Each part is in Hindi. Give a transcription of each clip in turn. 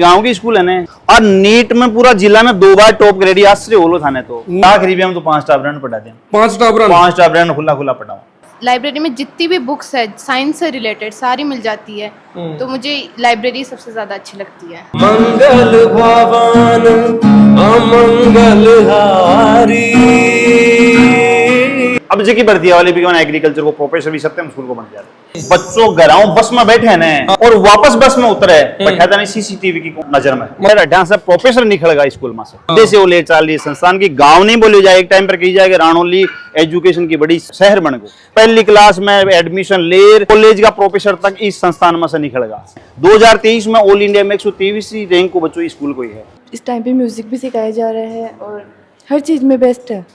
गांव की स्कूल है ना। और नीट में पूरा जिला में 2 बार टॉप ग्रेड आश्चर्य होलो थाने तो आखिरी हम तो 5 टाबरन पढ़ा दें। 5 टाबरन खुला खुला पढ़ाऊं। लाइब्रेरी में जितनी भी बुक्स है साइंस से रिलेटेड सारी मिल जाती है, तो मुझे लाइब्रेरी सबसे ज्यादा अच्छी लगती है। मंगल भवन अमंगल हारी। अब जी की भर्ती वाले भी एग्रीकल्चर को प्रोफेसर भी सत्यम स्कूल को बन जाते बच्चों घराओं बस में बैठे हैं और वापस बस में उतरे बैठा नहीं सीसीटीवी की नजर में मेरा ढंग से प्रोफेसर निकलेगा स्कूल में से जैसे वो ले चाल रही संस्थान की गांव नहीं बोली जाए। एक टाइम पर कही जाए रानौली एजुकेशन की बड़ी शहर बन गई। पहली क्लास में एडमिशन ले कॉलेज का प्रोफेसर तक इस संस्थान में से निकलेगा। 2023 में ऑल इंडिया में 123 रैंक को बच्चों स्कूल को ही है। इस टाइम पे म्यूजिक भी सिखाया जा रहा है और हर चीज में बेस्ट है।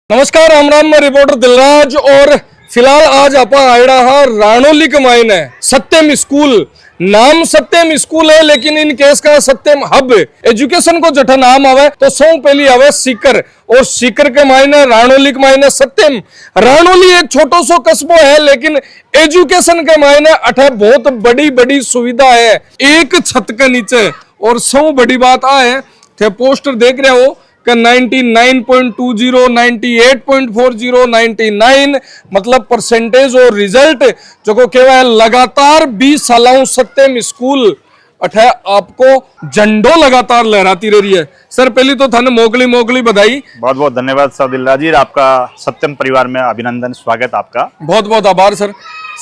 नमस्कार, राम मैं रिपोर्टर दिलराज और फिलहाल आज आप आयड़ा हा रानौली के मायने सत्यम स्कूल। नाम सत्यम स्कूल है लेकिन इन केस का सत्यम हब एजुकेशन को जठा नाम आवे तो सौ पहली आवे सीकर और सीकर के मायने रानौली के मायने सत्यम। रानौली एक छोटो सो कस्बो है लेकिन एजुकेशन के मायने अठे बहुत बड़ी बड़ी सुविधा है एक छत के नीचे। और सौ बड़ी बात आए थे पोस्टर देख रहे हो 99.20, 98.40, 99 मतलब परसेंटेज और रिजल्ट जो को कहवा लगातार 20 सालों सत्यम स्कूल अठे आपको झंडो लगातार लहराती रही है। सर पहली तो थाने मोगली बधाई। बहुत बहुत धन्यवाद सर दिलराज जी, आपका सत्यम परिवार में अभिनंदन, स्वागत आपका। बहुत बहुत आभार सर।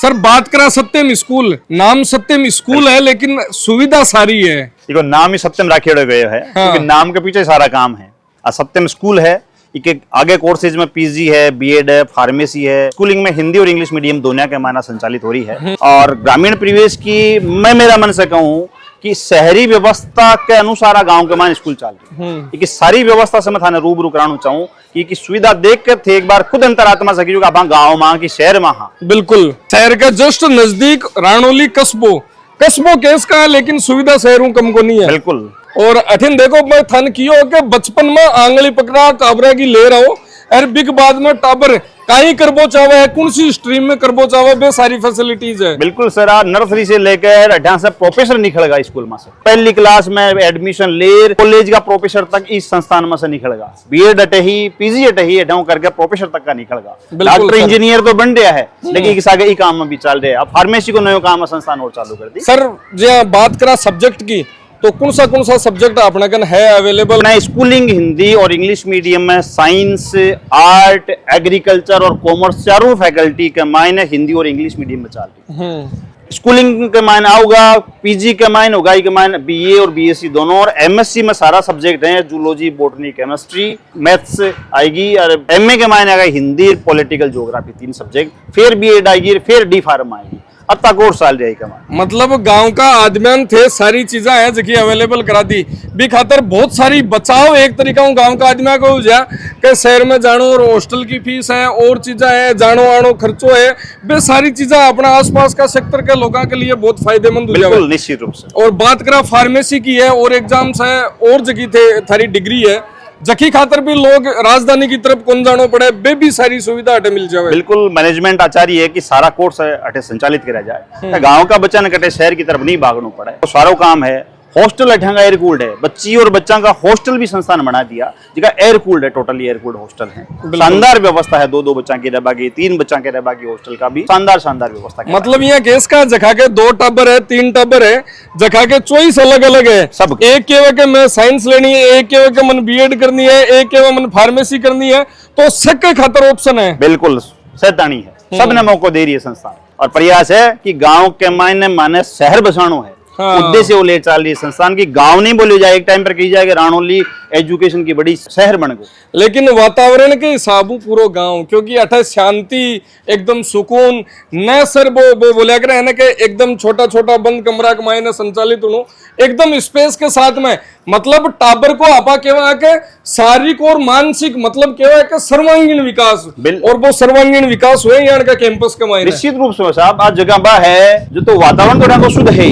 सर बात करा सत्यम स्कूल, नाम सत्यम स्कूल है लेकिन सुविधा सारी है। देखो नाम ही सत्यम राखेड़े गए है क्योंकि नाम के पीछे सारा काम है। सत्यम स्कूल है, एक आगे कोर्सेज में पीजी है, बीएड है, फार्मेसी है। स्कूलिंग में हिंदी और इंग्लिश मीडियम दोनों के मायना संचालित हो रही है। और ग्रामीण परिवेश की मैं मेरा मन से कहूँ कि शहरी व्यवस्था के अनुसार गांव के मान स्कूल चल रही है। सारी व्यवस्था से मैं थाने रूबरू कराना चाहूँ कि सुविधा देख कर थे एक बार खुद अंतरात्मा से गाँव माँ की शहर में। बिल्कुल शहर के जस्ट नजदीक रानौली कस्बो केस का है लेकिन सुविधा शहरों कम को नहीं है। बिल्कुल। और अठिन देखो मैं थन कियो के बचपन में आंगली पकड़ा टाबरा की ले रहा हूँ और बिग बाद में टाबर कहीं करबो चावे है कौन सी स्ट्रीम में करबो चावे बे सारी फैसिलिटीज है। बिल्कुल सर, नर्सरी से लेकर ढंग से प्रोफेसर निकलेगा स्कूल में से। पहली क्लास में एडमिशन ले कॉलेज का प्रोफेसर तक इस संस्थान में से निकलेगा। बीएड अटे ही पीजी अटे ही ढंग करके प्रोफेसर तक का निकलेगा। डॉक्टर इंजीनियर तो बन रहा है लेकिन इस आगे काम में भी चल रहे हैं। अब फार्मेसी को नया काम संस्थान और चालू कर दी। सर जो बात करा सब्जेक्ट की तो कौन सा सब्जेक्ट अपना कन है अवेलेबल? मैं स्कूलिंग हिंदी और इंग्लिश मीडियम में साइंस, आर्ट, एग्रीकल्चर और कॉमर्स चारों फैकल्टी के मायने हिंदी और इंग्लिश मीडियम में चल रही। स्कूलिंग के मायने आऊगा, पीजी के मायने होगा के मायने बीए और बीएससी दोनों, और एमएससी में सारा सब्जेक्ट है जूलॉजी, बॉटनी, केमिस्ट्री, मैथ्स आएगी। और एमए के मायने आएगा हिंदी, पॉलिटिकल, ज्योग्राफी 3 सब्जेक्ट। फिर बीएड आएगी, फिर डी फार्म आएगी। अब तक और साल जाएगा। मतलब गांव का आदमियन थे सारी चीजें हैं जो कि अवेलेबल करा दी भी खातर बहुत सारी बचाव एक तरीका गांव का आदमी को हो जाए कि शहर में जानो और हॉस्टल की फीस है और चीजें है जानो आनो खर्चो है बे सारी चीजें अपना आसपास का सेक्टर के लोगों के लिए बहुत फायदेमंद हो जाए। निश्चित रूप से। और बात करा फार्मेसी की है और एग्जाम्स है और जगह थे थारी डिग्री है जखी खातर भी लोग राजधानी की तरफ कौन जानो पड़े बे भी सारी सुविधा अटे मिल जाए। बिल्कुल मैनेजमेंट आचार्य है कि सारा कोर्स अटे संचालित किया जाए। गांव का बच्चा न कटे शहर की तरफ नहीं भागना पड़े तो सारा काम है। हॉस्टल अठंगा एयर कूल्ड है, बच्ची और बच्चा का हॉस्टल भी संस्थान बना दिया जिसका एयर कूल्ड है, टोटली एयर कूल्ड हॉस्टल है। शानदार व्यवस्था है, 2-2 बच्चा की रहबा की, 3 बच्चा के रहबा की हॉस्टल का भी शानदार व्यवस्था। मतलब यहाँ केस का जखा के 2 टाबर है 3 टाबर है जखा के चॉइस अलग अलग है सब। एक के मैं साइंस लेनी है, एक के मन बीएड करनी है, एक के मन फार्मेसी करनी है तो सबके खातर ऑप्शन है। बिल्कुल सैतानी है, सबने मौका दे रही है संस्थान। और प्रयास है कि गाँव के मायने शहर बसानो है। उद्देश्य वो ले चल रही है संस्थान की। गांव नहीं बोली जाए, एक टाइम पर कही जाए रानौली एजुकेशन की बड़ी शहर बन गई लेकिन वातावरण के हिसाब पूरो गांव क्योंकि अठे शांति एकदम सुकून न सर वो बोलिया करे ना कि एकदम छोटा बंद कमरा के मायने संचालित हो एकदम स्पेस के साथ में। मतलब टाबर को आपा केवा के शारीरिक और मानसिक मतलब केवा के सर्वांगीण विकास और वो सर्वांगीण विकास हुए यहाँ का कैंपस के मायने। निश्चित रूप से साहब आज जगह बा है जो तो वातावरण तो शुद्ध है।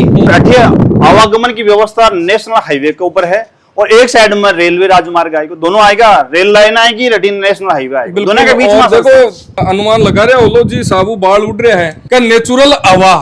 आवागमन की व्यवस्था नेशनल हाईवे के ऊपर है और एक साइड में रेलवे राजमार्ग आएगा, दोनों आएगा, रेल लाइन आएगी, नेशनल हाईवे आएगा, दोनों के बीच में देखो अनुमान लगा रहे हो जी साबू बाल उड़ रहे हैं का नेचुरल हवा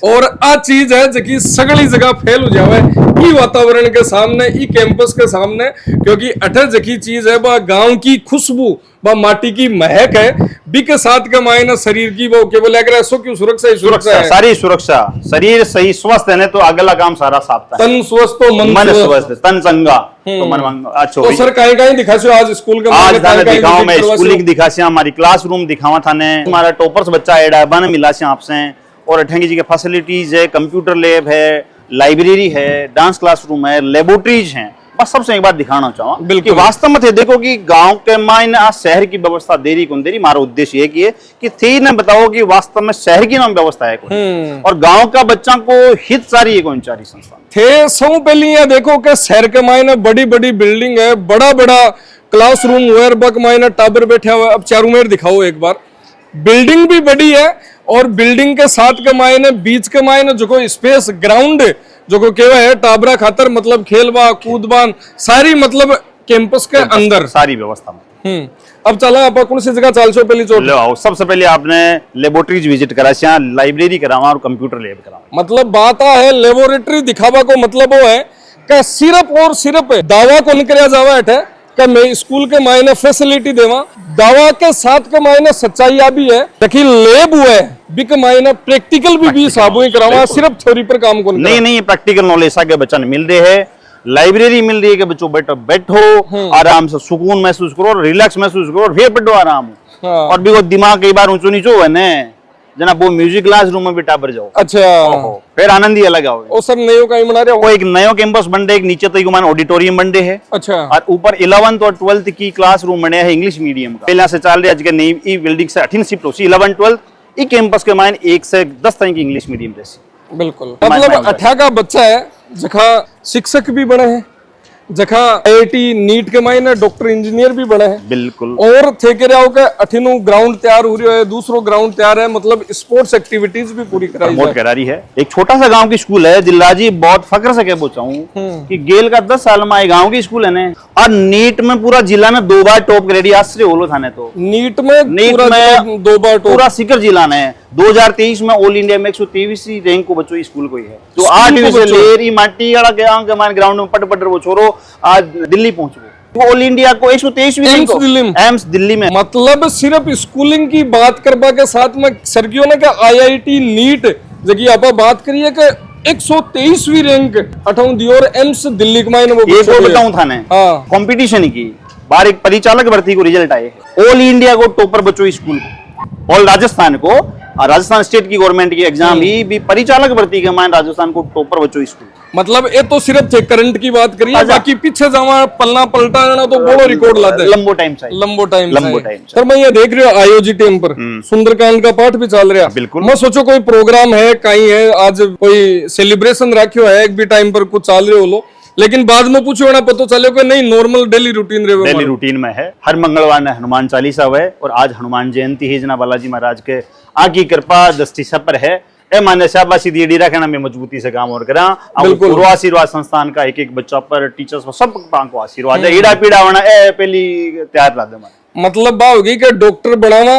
और आ चीज है जकी सगली जगह फैल हो जावे ई वातावरण के सामने, ई कैंपस के सामने, क्योंकि अठे जकी चीज है वह गांव की खुशबू, वह माटी की महक है, बी के साथ के मायने शरीर की वो केवल एक रसों की सुरक्षा ही सुरक्षा है। सारी सुरक्षा, शरीर सही स्वस्थ है तो अगला काम सारा साफ है। तन स्वस्थ तो मन स्वस्थ, तन चंगा तो मन अच्छा। तो सर कहीं कहीं दिखासियो आज स्कूल के आज थाने दिखाओ, मैं स्कूलिंग दिखासिया, हमारी क्लासरूम दिखावा थाने, हमारा टॉपर्स बच्चा एडा बन मिला से आपसे, और अठेंगी जी के फैसिलिटीज है, कंप्यूटर लैब है, लाइब्रेरी है, डांस क्लासरूम है, लेबोरेटरीज हैं। बस सबसे एक बात दिखाना चाहूँ बिल्कुल वास्तव में थे देखो कि गांव के मायने आज शहर की व्यवस्था देरी कौन देरी, हमारा उद्देश्य ये कि है कि थी ने बताओ कि वास्तव में शहर की नाम व्यवस्था है कौन, और गांव का बच्चा को हित सारी है कौन चारी संस्थान थे। सब पहली ये देखो कि शहर के मायने बड़ी बड़ी बिल्डिंग है, बड़ा बड़ा क्लासरूम वेयर बक मायने टाबर बैठा हुआ। अब चारों मेर दिखाओ एक बार, बिल्डिंग भी बड़ी है और बिल्डिंग के साथ के मायने बीच के मायने जो कोई स्पेस ग्राउंड जो को केवा है टाबरा खातर, मतलब खेलबा कूदबान सारी, मतलब कैंपस के अंदर सारी व्यवस्था में। अब चला आप कौन सी जगह चाल सो पहली चोट ले आओ। सबसे पहले आपने लेबोरेटरीज विजिट करा, लाइब्रेरी करावा और कंप्यूटर लैब करावा। मतलब बात है लेबोरेटरी दिखावा को मतलब वो है कि सिर्फ और सिर्फ दावा को निकलिया जावा है कि मैं स्कूल के मायने फैसिलिटी देवा, दावा के साथ के मायने सच्चाई भी है। देखिए लैब हुआ है बिक मायने प्रैक्टिकल भी साबुई करावा, सिर्फ थ्योरी पर काम को नहीं प्रैक्टिकल नॉलेज आगे बच्चा ने मिल रहे है, लाइब्रेरी मिल रही है कि बच्चों बैठो आराम से सुकून महसूस करो, रिलैक्स महसूस करो और फिर पढ़ो आराम। और भी वो दिमाग कई बार ऊंचो नीचो है ना जना, वो म्यूजिक क्लास रूम में भी टाबर जाओ। अच्छा फिर आनंद ही अलग आओ। और सर नयो कहीं बना रहे हो? वो एक नयो कैंपस बन रहे, एक नीचे तो ऑडिटोरियम बन रहे है। अच्छा। और ऊपर 11th और 12th की क्लास रूम बने है इंग्लिश मीडियम का। पहले से चल रही है नई ई बिल्डिंग से 18 शिफ्ट हो 11 12 ई कैंपस के मायने 1 से 10 तक की इंग्लिश मीडियम जैसी। बिल्कुल मतलब 18 का बच्चा है जखा शिक्षक भी बने हैं, जखा IIT नीट के मायने डॉक्टर इंजीनियर भी बने हैं। बिल्कुल। और थे के रहो के 18 ग्राउंड तैयार हो रही है, दूसरो ग्राउंड तैयार है, मतलब स्पोर्ट्स एक्टिविटीज भी पूरी कराई बहुत करा रही है। एक छोटा सा गांव की स्कूल है दिल्लाजी, बहुत फख्र से कह पूछाऊं कि गेल का 10 साल में गांव की स्कूल है ना, और नीट में पूरा जिला में 2 बार टॉप ग्रेड आश्चर्य होलो थाने तो नीट में 2 बार टॉप, पूरा सिकर जिला ने 2023 में ऑल इंडिया में 123वीं रैंक को बच्चों स्कूल को ही है। तो 8वीं से लेरी माटी वाला ग्राउंड में पट पट वो छोरो आज दिल्ली पहुंच गए, ऑल इंडिया को 123वीं रैंक एम्स दिल्ली में। मतलब सिर्फ स्कूलिंग की बात करवा के साथ में सरगियों ने क्या IIT नीट जगह आप बात करिए कि 123वीं रैंक अठाऊं दी और एम्स दिल्ली के मायने वो एक और बताऊं थाने कंपटीशन की बार एक परिचालक भर्ती को रिजल्ट आए, ऑल इंडिया को टॉपर बच्चों स्कूल को, ऑल राजस्थान को, राजस्थान स्टेट की गवर्नमेंट की एग्जाम भी परिचालक भर्ती के मान राजस्थान को टॉपर बच्चों स्कूल। मतलब ये तो सिर्फ थे करंट की बात करिए, बाकी पीछे जावा पलना पलटा तो बड़ो रिकॉर्ड लाते लंबो टाइम सर मैं ये देख रही हूँ IOG टीम पर सुंदरकांड का पाठ भी चल रहा। बिल्कुल। मैं सोचो कोई प्रोग्राम है कहीं है, आज कोई सेलिब्रेशन रखियो है एक भी टाइम पर कुछ चल रहे हो लो, लेकिन बाद में पूछो ना पता चले कि नहीं नॉर्मल डेली रूटीन रहे, डेली रूटीन में है। हर मंगलवार ने हनुमान चालीसा है और आज हनुमान जयंती है जना बालाजी महाराज के आकी कृपा दृष्टि सब पर है। ए मान्य शाबाशी दी रखना में मजबूती से काम और करा। पूर्व आशीर्वाद संस्थान का एक एक बच्चा पर टीचर्स पर सब को आशीर्वाद है। ईड़ा पीड़ा होना ए पहली तैयार ला दे। मतलब बात होगी कि डॉक्टर बनावा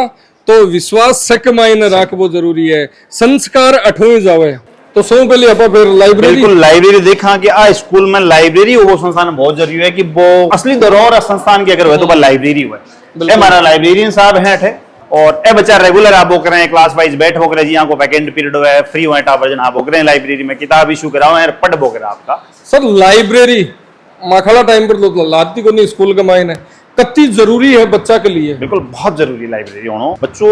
तो विश्वास सक मायने रखबो जरूरी है, संस्कार अठोई जावे। तो सब पहले आप फिर लाइब्रेरी, बिल्कुल लाइब्रेरी देखा कि आ स्कूल में लाइब्रेरी वो संस्थान बहुत जरूरी है कि वो असली धरोहर संस्थान की अगर हुए तो लाइब्रेरी हुए। हमारा लाइब्रेरियन साहब है और ए बच्चा रेगुलर आप बोक रहे हैं, क्लास वाइज बैठ बोक रहे जी, को वैकेंट पीरियड है फ्री हुआ टावर आप बोक रहे हैं लाइब्रेरी में किताब इशू कराओ है पढ़ बोक रहे आपका। सर लाइब्रेरी माखला टाइम पर तो लाती को नहीं स्कूल के मायने कितनी जरूरी है बच्चा के लिए? बिल्कुल बहुत जरूरी लाइब्रेरी होना। बच्चों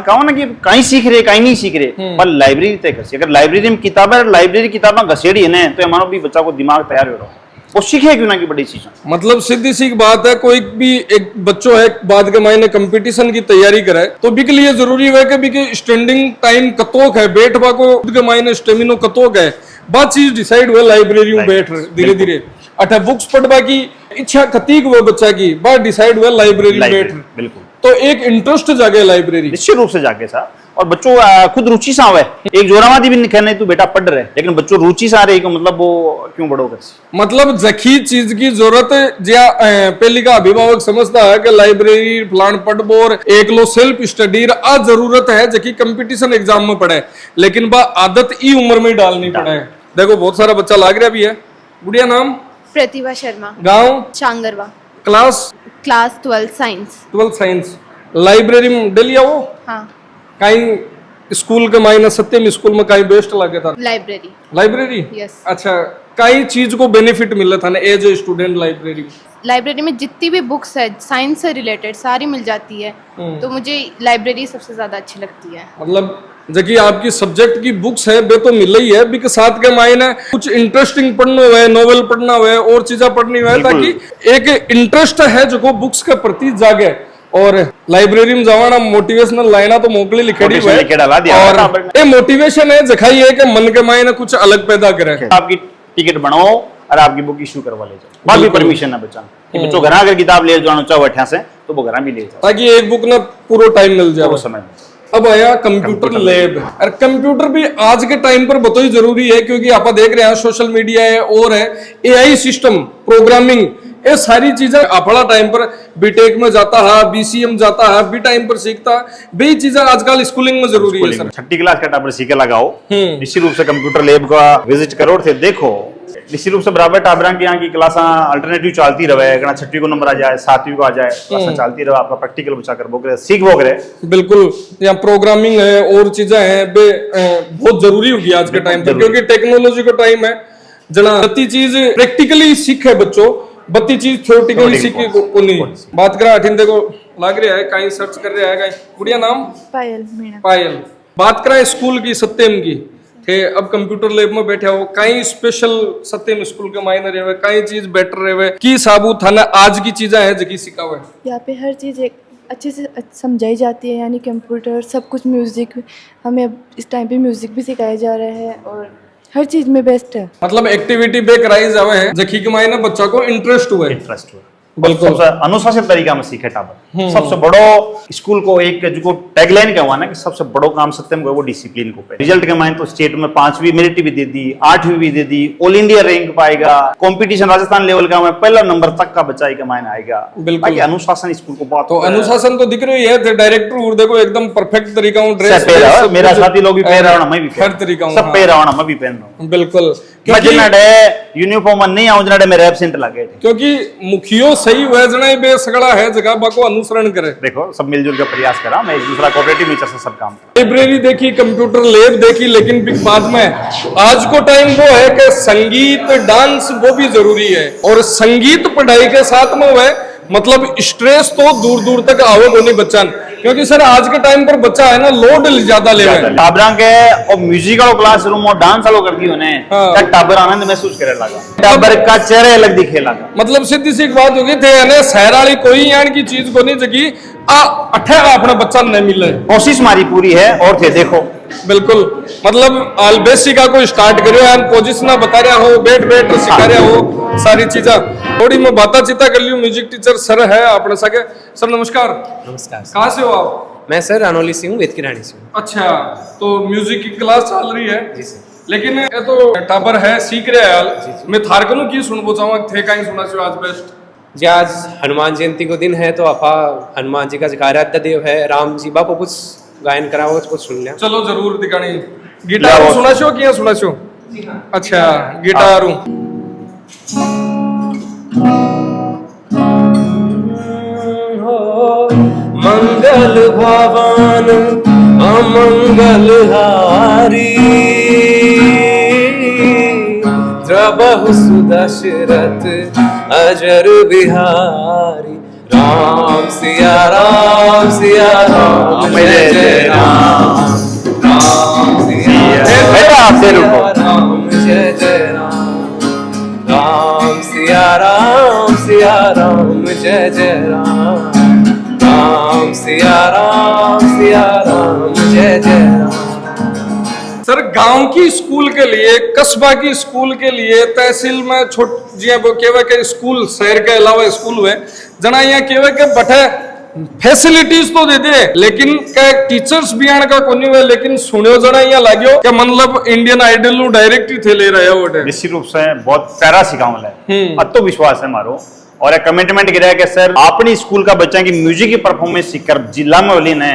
कहो ना कि कहीं सीख रहे कहीं नहीं सीख रहे पर लाइब्रेरी तय कर, अगर लाइब्रेरी में लाइब्रेरी किताबें घसेड़ी है ना तो हमारा भी बच्चा को दिमाग तैयार हो रहा है, वो सीखे क्यों ना की बड़ी चीज। मतलब सीधी सी बात है, कोई भी एक बच्चों है बाद के मायने कंपटीशन की तैयारी करे तो बिक लिए जरूरी है कि बिक स्टैंडिंग टाइम कतोक है, बैठवा को के मायने स्टेमिनो कतोक है, बात चीज डिसाइड हुआ लाइब्रेरी में बैठ धीरे धीरे अठा बुक्स पढ़वा की इच्छा कतीक हुआ बच्चा की बात डिसाइड हुआ लाइब्रेरी में बैठ। बिल्कुल तो एक इंटरेस्ट जागे लाइब्रेरी। निश्चित रूप से जाके साहब, और बच्चों खुद रुचि से आवे। एक जोरावादी भी नहीं कहने तू बेटा पढ़ रहे, लेकिन बच्चों रुचि से आ रही, मतलब वो क्यों बढ़ोगे। मतलब जखी चीज की जरूरत ज्या पहली का अभिभावक समझता है कि लाइब्रेरी प्लान पढ़ बोर एक लो सेल्फ स्टडी आ जरूरत है जखी कंपटीशन एग्जाम में पढ़े, लेकिन बा आदत ई उम्र में डालनी पड़े। देखो बहुत सारा बच्चा लाग रहा भी है। गुड़िया नाम प्रतिभा शर्मा, गांव चांगरवा, क्लास 12 साइंस। 12 साइंस। लाइब्रेरी में डेली आओ। हाँ, कहीं स्कूल के मायने सत्यम स्कूल में कहीं बेस्ट लगे था लाइब्रेरी। लाइब्रेरी। यस। अच्छा, कई चीज को बेनिफिट मिला था ना एज ए स्टूडेंट लाइब्रेरी में। लाइब्रेरी में जितनी भी बुक्स है साइंस से रिलेटेड सारी मिल जाती है, तो मुझे लाइब्रेरी सबसे ज्यादा अच्छी लगती है। मतलब जबकि आपकी सब्जेक्ट की बुक्स है बे तो मिल ही है, भी के साथ के मायने कुछ इंटरेस्टिंग पढ़ना हुआ है, नोवेल पढ़ना हुआ है और चीजें पढ़नी हुआ है, ताकि एक इंटरेस्ट है जो को बुक्स के प्रति जागे। और लाइब्रेरी में जावाना मोटिवेशनल लाइना तो मोकली लिखेड़ी हुई है, और ये मोटिवेशन है जखाई है कि मन के मायने कुछ अलग पैदा करे। आपकी टिकट बनाओ और आपकी बुक इशू करवा ले जाओ, बाद भी परमिशन है बच्चा कि बच्चों घर आकर किताब ले जाना चाहो अठा से तो वो घर भी ले जाओ, ताकि एक बुक ना पूरा टाइम मिल जाए, वो समय। अब आया कंप्यूटर लैब। और कंप्यूटर भी आज के टाइम पर बहुत ही जरूरी है, क्योंकि आप देख रहे हैं सोशल मीडिया है और है एआई सिस्टम, प्रोग्रामिंग, ये सारी चीजें अपना टाइम पर बीटेक में जाता है, बीसीएम जाता है, बी टाइम पर सीखता है, बे चीजें आजकल स्कूलिंग में जरूरी है सर। 6ठी क्लास का टाबर सीखे लगाओ, निश्चित रूप से कंप्यूटर लैब का विजिट करो थे देखो, निश्चित रूप से बराबर टाबरा की यहाँ की क्लास अल्टरनेटिव चलती रहे, 6ठी को नंबर आ जाए, 7वीं को आ जाए, क्लास चलती रहे, आपका प्रैक्टिकल बच्चा कर बोक रहे, सीख बोक रहे। बिल्कुल, यहाँ प्रोग्रामिंग है और चीजें हैं बहुत जरूरी होगी आज के टाइम पर, क्योंकि टेक्नोलॉजी का टाइम है जना बत्ती चीज प्रैक्टिकली सीखे बच्चों, बत्ती चीज थ्योरेटिकली सीखे को नहीं। बात करा अठिन देखो लाग रहा है कहीं सर्च कर रहा है कहीं। गुड़िया नाम पायल मीणा। पायल। बात करा स्कूल की सत्यम की थे, अब कंप्यूटर लैब में बैठे हो, कहीं स्पेशल सत्यम स्कूल के मायने रहे, कहीं चीज बेटर रहे की साबुत थाना आज की चीजें है जकी सिखा हुआ है। यहाँ पे हर चीज़ एक अच्छे से समझाई जाती है, यानी कंप्यूटर सब कुछ, म्यूज़िक हमें अब इस टाइम पे म्यूज़िक भी सिखाया जा रहा है और हर चीज़ में बेस्ट है। मतलब एक्टिविटी पे कराई जावे है जखी के मायने बच्चा को इंटरेस्ट हुआ है। बिल्कुल अनुशासित तरीका में सीखे टाबर। सबसे बड़ो स्कूल को एक जो टैगलाइन क्या हुआ ना कि सबसे बड़ो काम सत्यम को वो डिसिप्लिन को पे। रिजल्ट के मायने तो स्टेट में 5वीं मेरिट भी दे दी, 8वीं भी दे दी, ऑल इंडिया रैंक पाएगा, कंपटीशन राजस्थान लेवल का में पहला नंबर तक का बच्चा के मायने आएगा। बिल्कुल अनुशासन स्कूल को बहुत, तो अनुशासन तो दिख रही है, डायरेक्टर देखो एकदम परफेक्ट तरीका हूं ड्रेस, मेरा साथी लोग भी पहन रहा हूं, मैं भी हर तरीका सब पहन रहा हूं, मैं भी पहन रहा हूं। बिल्कुल, यूनिफॉर्म नहीं आऊं जना मेरे एब्सेंट लगे, क्योंकि मुखियो सही हुआ जना बे सगड़ा है जगह बाको अनुसरण करे। देखो सब मिलजुल कर प्रयास करा, मैं एक दूसरा कोऑपरेटिव नेचर से सब काम। लाइब्रेरी देखी, कंप्यूटर लैब देखी, लेकिन फिर बाद में आज को टाइम वो है कि संगीत डांस वो भी जरूरी है, और संगीत पढ़ाई के साथ में वह मतलब स्ट्रेस तो दूर दूर तक आवो नहीं बच्चा, क्योंकि सर आज के टाइम पर बच्चा है ना लोड ज्यादा ले रहा है। टाबरा के और म्यूजिकल क्लासरूम और डांस वालों कर दी उन्हें, टाबर आनंद महसूस करे लगा, टाबर का चेहरे अलग दिखे लगा। मतलब सीधी सी बात होगी थे यानी शहर वाली कोई यानी की चीज को नहीं जगी अठे अपने बच्चा नहीं मिले, कोशिश मारी पूरी है और थे देखो। बिल्कुल, मतलब आलबेसिका को स्टार्ट करियो यार, पोजीशन बता रहा हो, बैठ बैठ सिखा रहा हो, सारी चीजें थोड़ी मैं बाता चिता कर लियो। म्यूजिक टीचर सर है अपने सके। सर नमस्कार। नमस्कार। कहाँ से हो आप? मैं सर अनोली से हूँ, वेद की रानी से हूँ। अच्छा, तो म्यूजिक की क्लास चल रही है? जी सर। लेकिन ये तो टाबर है सीख रहे हैं, मैं थारकनु की सुनबो चाहूँ थे कहीं सुना चाहिए आज बेस्ट जी। आज हनुमान जयंती को दिन है तो आपा हनुमान जी का आराध्य देव है, राम जी बापू कुछ गायन कराओ कुछ सुन लिया। चलो जरूर दिखानी। गिटार सुना छो कि सुना छो? अच्छा गिटार मंगल भवन अमंगल हारी, द्रबहु सुदशरथ अजर बिहारी, राम सिया राम सिया राम जय जय राम, राम सिया राम जय जय राम, राम सिया राम जय जय राम, राम सिया राम जय जय राम। सर गांव की स्कूल के लिए, कस्बा की स्कूल के लिए, तहसील में छोट जी वो केवे के स्कूल शहर के अलावा स्कूल हुए जना यहाँ केवे के बठे फैसिलिटीज तो दे दे लेकिन क्या टीचर्स भी आने का कोनी हुए लेकिन सुनियो जरा यहाँ लाग्यो कि मतलब इंडियन आइडल डायरेक्ट ही थे ले रहे हो निश्चित रूप से बहुत प्यारा सिखावल है अतो विश्वास है मारो और एक कमिटमेंट गिरा है कि सर अपनी स्कूल का बच्चा की म्यूजिक की परफॉर्मेंस सीखकर जिला में वलीन है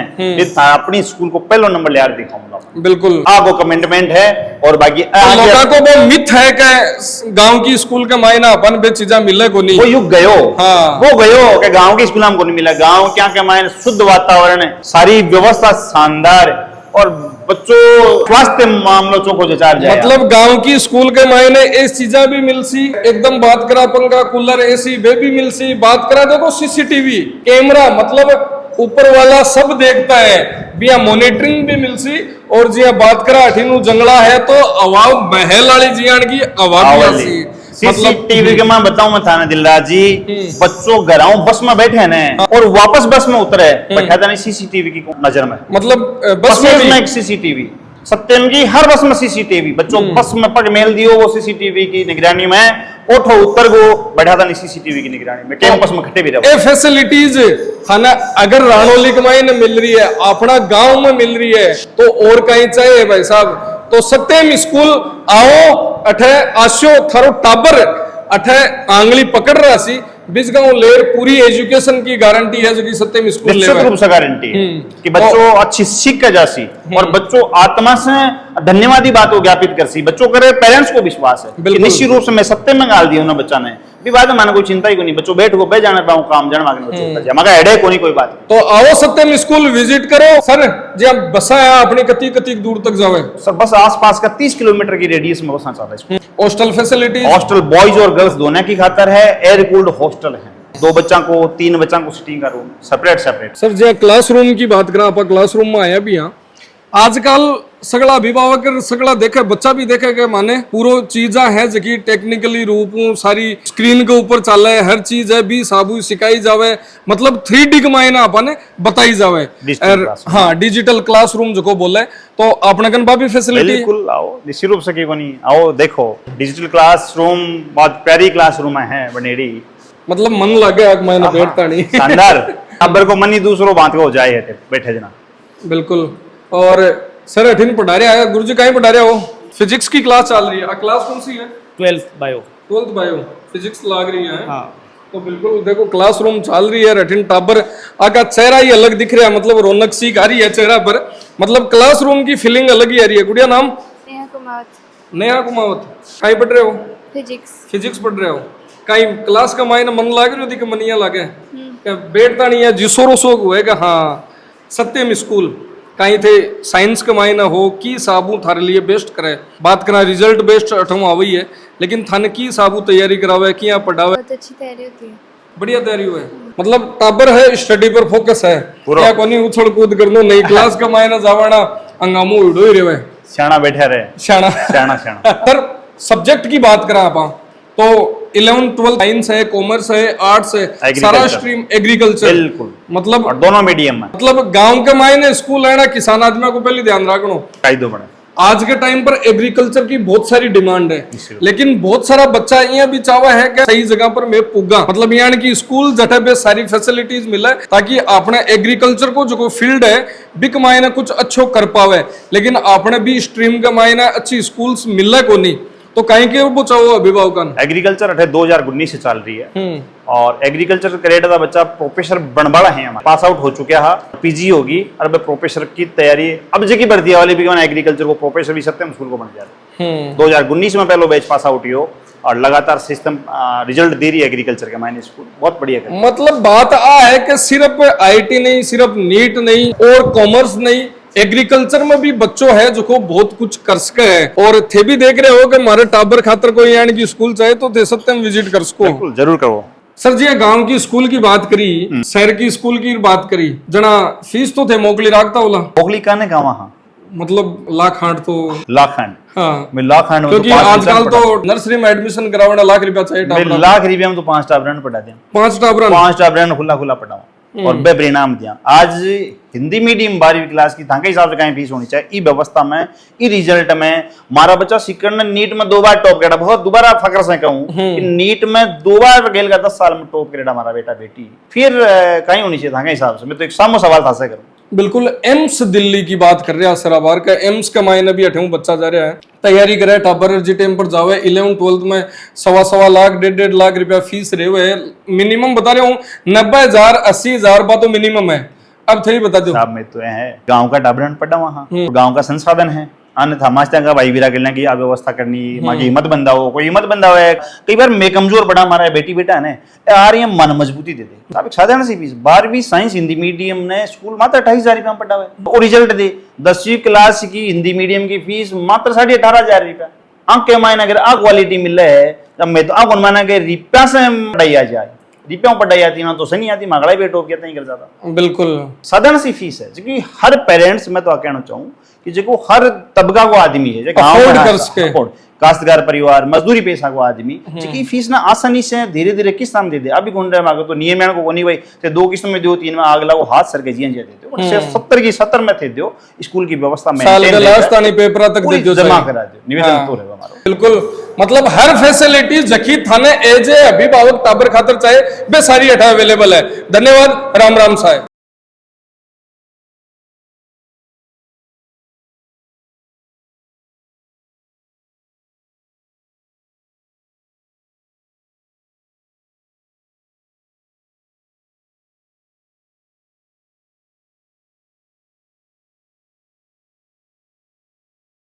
अपनी स्कूल को पहला नंबर ले दिखाऊंगा बिल्कुल आपको कमिटमेंट है और बाकी लोगों को वो मिथ है कि गांव की स्कूल का मायना अपन बे चीजा मिले को नहीं वो युग गयो हाँ। वो गयो कि गांव की स्कूल हमको नहीं मिला गांव क्या क्या मायने शुद्ध वातावरण है सारी व्यवस्था शानदार और बच्चों स्वास्थ्य मामलों को जचार जाए मतलब गांव की स्कूल के मायने इस चीजा भी मिलसी एकदम बात करा पंखा कूलर एसी वे भी मिलसी बात करा देखो सीसीटीवी कैमरा मतलब ऊपर वाला सब देखता है बिया मॉनिटरिंग भी मिलसी और जिया बात करा अठीनू जंगला है तो आवाज महल वाली जियान की आवाज आसी सीसीटीवी के मैं बताऊं मैं थाना दिलराज जी बच्चों घराओं बस में बैठे हैं ना और वापस बस में उतरे बैठा था नहीं सीसीटीवी की नजर में मतलब बस में एक सीसीटीवी सत्यम की हर बस में सीसीटीवी बच्चों बस में पग मेल दियो वो सीसीटीवी की निगरानी में ओठो उत्तर को बैठा था नहीं सीसीटीवी की निगरानी में कैंपस में खट्टे भी रहो ये फैसिलिटीज खाना अगर रानोली के मायने मिल रही है अपना गांव में मिल रही है तो और कहीं चाहिए भाई साहब तो सत्यम स्कूल आओ अठे आशो थारो टाबर अठे आंगली पकड़ रहा सी बीस गांव लेर पूरी एजुकेशन की गारंटी है जो कि सत्यम स्कूल निश्चित रूप से गारंटी है कि बच्चों अच्छी सीख कर जासी और बच्चों आत्मा से धन्यवादी बात को ज्ञापित कर सी बच्चों करे पेरेंट्स को विश्वास है कि निश्चित रूप से मैं सत्य में गाल दिया ना बच्चा ने विवाद माने कोई चिंता ही को नहीं बच्चों बैठ को बे जाने पाऊं काम जाने मांगे बच्चों मगर हेडे को नहीं कोई बात तो आओ सत्यम स्कूल विजिट करो सर जी आप बसा है अपनी कती कती दूर तक जावे सर बस आसपास का 30 किलोमीटर की रेडियस में बसना चाहता है हॉस्टल फैसिलिटी हॉस्टल बॉयज और गर्ल्स दोनों की खातर है एयर कूल्ड हॉस्टल है 2 बच्चा को 3 बच्चा को सिटिंग का रूम सेपरेट सर जी क्लासरूम की बात करा आप क्लासरूम में आया भी यहाँ आजकल सगला अभिभावक सगला देखे बच्चा भी देखे के माने पूरो चीजा है जकी टेक्निकली रूप सारी स्क्रीन के ऊपर चल रहा है हर चीज है भी साबु सिखाई जावे मतलब 3D के मायने अपने बताई जावे हाँ डिजिटल क्लासरूम जो बोले तो अपने कन भी फैसिलिटी बिल्कुल आओ निश्चित रूप से क्यों नहीं आओ देखो डिजिटल क्लासरूम बहुत प्यारी क्लासरूम है बनेड़ी मतलब मन लगे मैंने बैठता नहीं शानदार अबर को मन ही दूसरों बात हो जाए बैठे जना बिल्कुल और सर अठीन पढ़ा रहे आया गुरुजी कहीं पढ़ा रहे हो फिजिक्स की क्लास चल रही है क्लास कौन सी है 12th बायो फिजिक्स लग रही है हाँ तो बिल्कुल देखो क्लासरूम चल रही है अठीन टाबर आका चेहरा ही अलग दिख रहा है मतलब रौनक सी आ रही है चेहरा पर मतलब क्लासरूम की फीलिंग अलग ही आ रही है गुड़िया नाम नेहा कुमावत कहीं पढ़ रहे हो फिजिक्स पढ़ रहे हो कहीं क्लास का मायने मन लाग रही होती मनिया लागे बैठता नहीं है जिसोरो सो हुए हाँ सत्यम स्कूल कहीं थे साइंस के मायने हो कि साबू थारे लिए बेस्ट करे बात करा रिजल्ट बेस्ट अठम आवई है लेकिन थाने की साबू तैयारी करावे कि यहाँ पढ़ावे बहुत अच्छी तैयारी होती है बढ़िया तैयारी हुई मतलब टाबर है स्टडी पर फोकस है क्या कोनी उछल कूद कर लो नई क्लास का मायने जावाना अंगामू उड़ो ही रहे शाना बैठे रहे शाना सर सब्जेक्ट की बात करा आप तो 11th 12th साइंस है कॉमर्स है आर्ट्स है सारा स्ट्रीम एग्रीकल्चर बिल्कुल मतलब और दोनों मीडियम में मतलब गांव के मायने स्कूल है ना किसान आदमी को पहले ध्यान रखना कायदो बने आज के टाइम पर एग्रीकल्चर की बहुत सारी डिमांड है लेकिन बहुत सारा बच्चा यहाँ भी चाहवा है कि सही जगह पर मैं पुगा मतलब यहाँ की स्कूल जटे पे सारी फैसिलिटीज मिले ताकि अपने एग्रीकल्चर को जो फील्ड है बिक मायने कुछ अच्छो कर पावे लेकिन अपने भी स्ट्रीम के मायने अच्छी स्कूल्स मिले को नहीं तो कहीं के वो चाहो अभिभावकन एग्रीकल्चर 2019 से चल रही है और एग्रीकल्चर करेट का बच्चा प्रोफेसर बनवाड़ा है हमारा पास आउट हो चुका है पीजी होगी और अब प्रोफेसर की तैयारी अब जगह भर्ती वाली भी एग्रीकल्चर को प्रोफेसर भी सत्यम स्कूल को बन जाए 2019 में पहले बैच पास आउट ही हो और लगातार सिस्टम रिजल्ट दे रही है एग्रीकल्चर के मायने स्कूल बहुत बढ़िया मतलब बात आ है कि सिर्फ आईटी नहीं सिर्फ नीट नहीं और कॉमर्स नहीं एग्रीकल्चर में भी बच्चों है जो को बहुत कुछ कर सके है और थे भी देख रहे हो कि हमारे टाबर खातर कोई यानी की स्कूल चाहे तो दे सकते हैं विजिट कर सको जरूर करो सर जी गांव की स्कूल की बात करी शहर की स्कूल की बात करी जना फीस तो थे मोकली राखता बोला मोकली कहने का वहाँ मतलब लाखांड तो लाखांड हाँ मैं लाखांड क्योंकि आजकल तो नर्सरी में एडमिशन करावना लाख रुपया चाहिए लाख रुपया में तो 5 टाबरन पढ़ा दिया 5 टाबरन खुला पढ़ाओ और बे परिणाम दिया। आज हिंदी मीडियम 12वीं क्लास की थाके हिसाब से कहीं फीस होनी चाहिए, ई व्यवस्था में, ई रिजल्ट में। मारा बच्चा सीकर ने नीट में 2 बार टॉप करेगा, बहुत दोबारा फकर से कहूं कि नीट में 2 बार गेल का 10 साल में टॉप करेगा हमारा बेटा बेटी, फिर कहीं होनी चाहिए थाके हिसाब से। मैं तो एक सामो सवाल था से करूं। बिल्कुल। एम्स दिल्ली की बात कर रहे हैं सराबार का, एम्स का मायने भी 8वां बच्चा जा रहा है, तैयारी करे टाबर जी टाइम पर जावे, 11-12 में 1.25 लाख 1.5 लाख रुपया फीस रहे हुए, मिनिमम बता रहा हूँ 90,000 80,000 तो मिनिमम है। अब थोड़ी बता दो साहब में तो है गांव का डाबरन पड़ा वहाँ, गांव का संसाधन है, अन्यथा मास्टर का भाई वीरा करने की व्यवस्था करनी, माँ की हिम्मत बंदा हो, कोई हिम्मत बंदा है। कई बार मैं कमजोर पड़ा हमारा बेटी बेटा है ना यार, ये मन मजबूती दे दे। अब एक साधारण सी फीस 12वीं साइंस हिंदी मीडियम ने स्कूल मात्र 28,000 रुपया पड़ा हुआ है, और रिजल्ट दे 10वीं क्लास की हिंदी मीडियम की फीस मात्र 18,500 रुपया। अंक के मायने अगर आ क्वालिटी मिल रहा है तब मैं तो आप माना कि रुपया से पढ़ाई आ जाए, रुपया पढ़ाई आती ना तो सही आती, मांगड़ा बेटो कहते नहीं कर जाता। बिल्कुल साधारण सी फीस है, क्योंकि हर पेरेंट्स मैं तो कहना चाहूँ कि जो हर तबका को आदमी है, जो गांव अफोर्ड में कर सके, काश्तकार परिवार मजदूरी पेशा को आदमी जिसकी फीस ना आसानी से धीरे धीरे किस्त दे दे। अभी गुंडे मांगो तो नियम को नहीं भाई ते 2 किस्त में दो 3 में आग लगो हाथ सर के जिया दे दो, 70 की 70 में थे दो स्कूल की व्यवस्था में साल के लास्ट आने पेपर तक दे दो, जमा करा दो, निवेदन तो है हमारा। बिल्कुल, मतलब हर फैसिलिटी जखी थाने एज ए अभिभावक टाबर खातर चाहे बे सारी अठा अवेलेबल है। धन्यवाद, राम राम साहब।